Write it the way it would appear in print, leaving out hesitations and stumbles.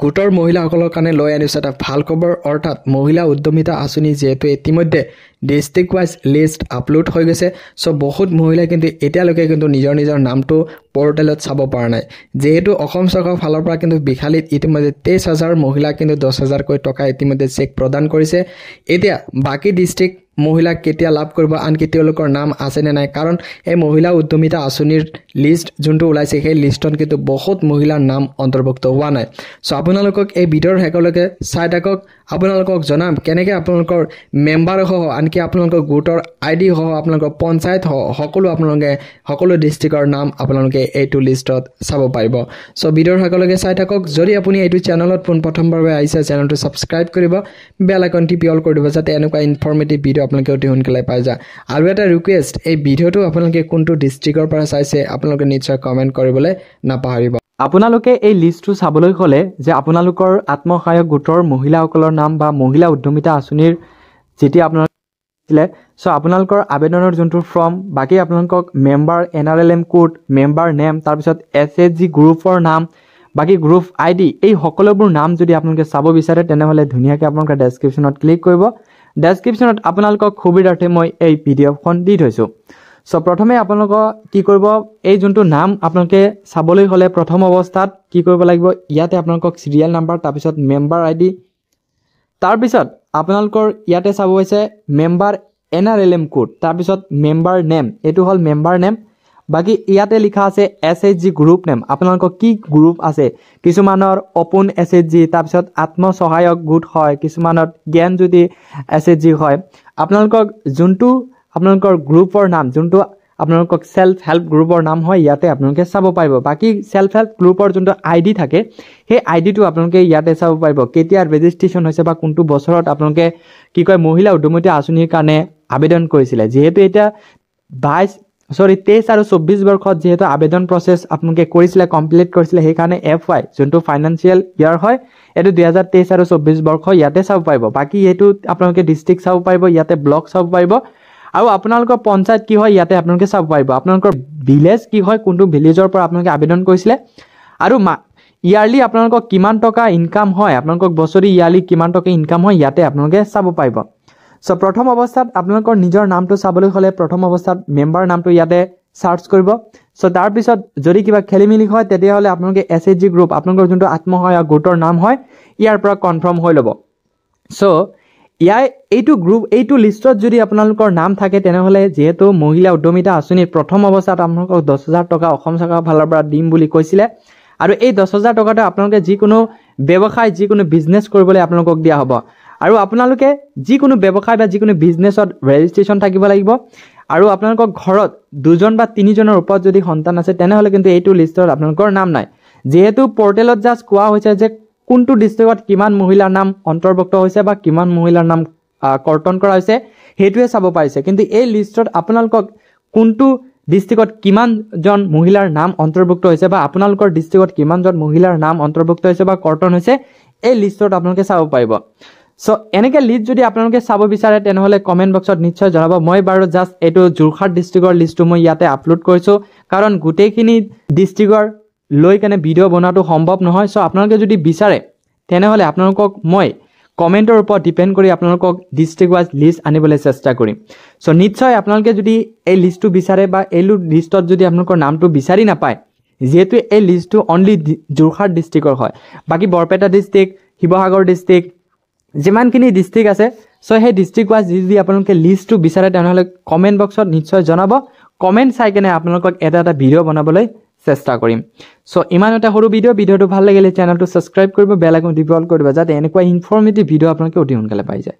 গোটৰ মহিলাসকলৰ কাৰণে লৈ আনিছে এটা ভাল খবৰ অৰ্থাৎ মহিলা উদ্যমিতা আঁচনি যেহেতু ইতিমধ্যে ডিস্ট্ৰিক্ট ওয়াইজ লিষ্ট আপলোড হৈ গৈছে সো বহুত মহিলাই কিন্তু এতিয়ালৈকে কিন্তু নিজৰ নামটো পোৰ্টেলত চাব পৰা নাই যেহেতু অসম চৰকাৰৰ ফালৰ পৰা কিন্তু বিখালীত ইতিমধ্যে 23000 মহিলা কিন্তু 10000 কৈ টকা ইতিমধ্যে চেক প্ৰদান কৰিছে এতিয়া বাকি ডিস্ট্ৰিক্ট মহিলা কেতিয়া লাভ কৰিব আনকি তেওঁলোকৰ নাম আছে নে নাই কাৰণ এই মহিলা উদ্যমিতা আঁচনিৰ লিষ্ট যোনটো ওলাইছে সেই লিষ্টত কিন্তু বহুত মহিলাৰ নাম অন্তৰ্ভুক্ত হোৱা নাই সো আপোনালোকক এই ভিডিঅ'ৰ হেকলৈকে চাই থাকক আপোনালোকক জনাম কেনেকৈ আপোনালোকৰ মেম্বাৰ সহ আনকি আপোনালোকৰ গোটৰ আইডি সহ আপোনালোকৰ পঞ্চায়ত আপোনালোকে সকলো ডিস্ট্ৰিক্টৰ নাম আপোনালোকে এইটো লিষ্টত চাব পাৰিব সো ভিডিঅ'ৰ হেকলৈকে চাই থাকক যদি আপুনি এইটো চেনেলত প্ৰথমবাৰ আহিছে চেনেলটো সাবস্ক্ৰাইব কৰিব বেল আইকন টিপি অল কৰি দিব যাতে এনেকুৱা ইনফৰমেটিভ ভিডিঅ' আপোনালোকে অতি সোনকালে পাই যায় আৰু এটা ৰিকুৱেষ্ট এই ভিডিঅ'টো আপোনালোকে কোনটো ডিস্ট্ৰিক্টৰ পৰা চাইছে আপোনালোকে নিশ্চয় কমেন্ট কৰিবলৈ নাপাহৰিব আপোনালোকে এই লিষ্টটো চাবলৈ হলে যে আপোনালোকৰ আত্মসহায়ক গোটৰ মহিলাসকলৰ নাম বা মহিলা উদ্যমিতা আঁচনিৰ যেতি আপোনালোকে দিলে সো আপোনালোকৰ আবেদনৰ যোনটো ফৰ্ম বাকি আপোনালোকক মেম্বাৰ এনআৰএলএম কোড মেম্বাৰ নেম তাৰ পিছত এছএসজি গ্ৰুপৰ নাম বাকি গ্ৰুপ আইডি এই সকলোবোৰ নাম যদি আপোনালোকে চাব বিচাৰে তেনেহলে ধুনিয়াকৈ আপোনালোকে ডেসক্ৰিপচনত ক্লিক কৰিব ডেসক্ৰিপচনত আপোনালোকক সুবিধাৰ্থে মই এই পিডিএফখন দি থৈছো সো প্ৰথমে আপোনালোক কি কৰিব এই যোনটো নাম আপোনালোকে চাবলৈ হলে প্ৰথম অৱস্থাত কি কৰিব লাগিব ইয়াতে আপোনালোকক সিৰিয়াল নাম্বাৰ তাৰ পিছত মেম্বাৰ আইডি তাৰ পিছত আপোনালোকৰ ইয়াতে চাব হৈছে মেম্বাৰ এনআৰএলএম কোড তাৰ পিছত মেম্বাৰ নেম এটো হল মেম্বাৰ নেম বাকি ইয়াতে লিখা আছে এছএসজি গ্ৰুপ নেম আপোনালোকৰ কি গ্ৰুপ আছে কিছুমানৰ ওপেন এছএসজি তাৰ পিছত আত্মসহায়ক গোট হয় কিছুমানৰ জ্ঞান যদি এছএসজি হয় আপোনালোকৰ যোনটো আপোনালোকৰ গ্ৰুপৰ নাম যোনটো আপোনালোকক সেলফ হেল্প গ্ৰুপৰ নাম হয় ইয়াতে আপোনালোকে চাব পাৰিব বাকি সেলফ হেল্প গ্ৰুপৰ যোনটো আইডি থাকে সেই আইডিটো আপোনালোকে ইয়াতে চাব পাৰিব কেতিয়া ৰেজিষ্ট্ৰেচন হৈছে বা কোনটো বছৰত আপোনালোকে কি কয় মহিলা উদ্যমিতা আঁচনিৰ কাৰণে আবেদন কৰিছিল যেহেতু এটা 23 আৰু 24 বৰ্ষত যেহেতু আবেদন প্ৰসেস আপোনালোকে কৰিছিল কমপ্লিট কৰিছিল সেই কাৰণে এফৱাই যোনটো ফাইনান্সিয়াল ইয়াৰ হয় এটো 2023 আৰু 24 বৰ্ষ ইয়াতে চাব পাৰিব বাকি এটো আপোনালোকে ডিস্ট্ৰিক্ট চাব পাৰিব ইয়াতে ব্লক চাব পাৰিব আৰু আপোনালোকৰ পঞ্চায়ত কি হয় ইয়াতে আপোনালোকে চাব পাৰিব আপোনালোকৰ ভিলেজ কি হয় কোনটো ভিলেজৰ পৰা আপোনালোকে আবেদন কৰিছিল আৰু ইয়াৰলি আপোনালোকক কিমান টকা ইনকাম হয় আপোনালোকক বছৰি ইয়াৰলি কিমান টকা ইনকাম হয় ইয়াতে আপোনালোকে চাব পাৰিব সো প্ৰথম অৱস্থাত আপোনালোকৰ নিজৰ নামটো চাবলৈ হলে প্ৰথম অৱস্থাত মেম্বাৰ নামটো ইয়াতে সাৰ্চ কৰিব সো তাৰ পিছত যদি কিবা খেলিমেলি হয় তেতিয়া হলে আপোনালোকে এছএসজি গ্ৰুপ আপোনালোকৰ যোনটো আত্মসহায়ক গোটৰ নাম হয় ইয়াৰ পৰা কনফাৰ্ম হৈ লব সো এইটো গ্ৰুপ এইটো লিষ্টত যদি আপোনালোকৰ নাম থাকে তেনেহলে যেহেতু মহিলা উদ্যমিতা আঁচনিৰ প্ৰথম অৱস্থাত আপোনালোকক 10000 টকা অসম চৰকাৰৰ ফালৰ পৰা দিম বুলি কৈছিলে আৰু এই 10000 টকাটো আপোনালোকে যিকোনো ব্যৱসায় যিকোনো বিজনেস কৰিবলৈ আপোনালোকক দিয়া হ'ব আৰু আপোনালোকে যিকোনো ব্যৱসায় বা যিকোনো বিজনেছত ৰেজিষ্ট্ৰেচন থাকিব লাগিব আৰু আপোনালোকৰ ঘৰত দুজন বা তিনিজনৰ ওপৰত যদি সন্তান আছে তেনেহলে কিন্তু এইটো লিষ্টত আপোনালোকৰ নাম নাই যেহেতু পোৰ্টেলত জাস্ট কোৱা হৈছে যে কোনটো ডিস্ট্ৰিক্টত কিমান মহিলাৰ নাম অন্তৰ্ভুক্ত হৈছে বা কিমান মহিলাৰ নাম কৰ্তন কৰা হৈছে হেতুৱে চাব পাৰিছে কিন্তু এই লিষ্টত আপোনালোকক কোনটো ডিস্ট্ৰিক্টত কিমান জন মহিলাৰ নাম অন্তৰ্ভুক্ত হৈছে বা আপোনালোকৰ ডিস্ট্ৰিক্টত কিমান জন মহিলাৰ নাম অন্তৰ্ভুক্ত হৈছে বা কৰ্তন হৈছে এই লিষ্টত আপোনালোকে চাব পাৰিব সো এনেকে লিষ্ট যদি আপোনালোকে চাব বিচাৰে তেনেহলে কমেন্ট বক্সত নিশ্চয় জনাব মই বাৰু জাস্ট এটো জুৰখাট ডিস্ট্ৰিক্টৰ লিষ্টটো মই ইয়াতে আপলোড কৰিছো কাৰণ গুটেখিনি ডিস্ট্ৰিক্টৰ লৈ কেনে ভিডিঅ' বনাটো সম্ভৱ নহয় সো আপোনালোকে যদি বিচাৰে তেনেহলে আপোনালোকক মই কমেন্টৰ ওপৰত ডিপেন্ড কৰি আপোনালোকক ডিস্ট্ৰিক্ট ওয়াইজ লিষ্ট আনিবলৈ চেষ্টা কৰিম সো নিশ্চয় আপোনালোকে যদি এই লিষ্টটো বিচাৰে বা এই লিষ্টত যদি আপোনালোকৰ নামটো বিচাৰি নাপায় যেহেতু এই লিষ্টটো অনলি জুৰখাট ডিস্ট্ৰিক্টৰ হয় বাকি বৰপেটা ডিস্ট্ৰিক্ট শিৱসাগৰ ডিস্ট্ৰিক্ট যিমানখিনি ডিস্ট্ৰিক্ট আছে সো সেই ডিস্ট্ৰিক্ট ওয়াইজ যদি আপোনালোকে লিষ্টটো বিচাৰে তেনেহলে কমেন্ট বক্সত নিশ্চয় জনাব কমেন্ট চাই কেনে আপোনালোকক এটা ভিডিঅ' বনাবলৈ চেষ্টা কৰিম সো ইমান এটা সৰু ভিডিঅ'টো ভাল লাগিলে চেনেলটো সাবস্ক্ৰাইব কৰিব বেল আইকন টিপি অল কৰিব যাতে এনেকুৱা ইনফৰমেটিভ ভিডিঅ' আপোনালোকে অতি সোনকালে পাই যায়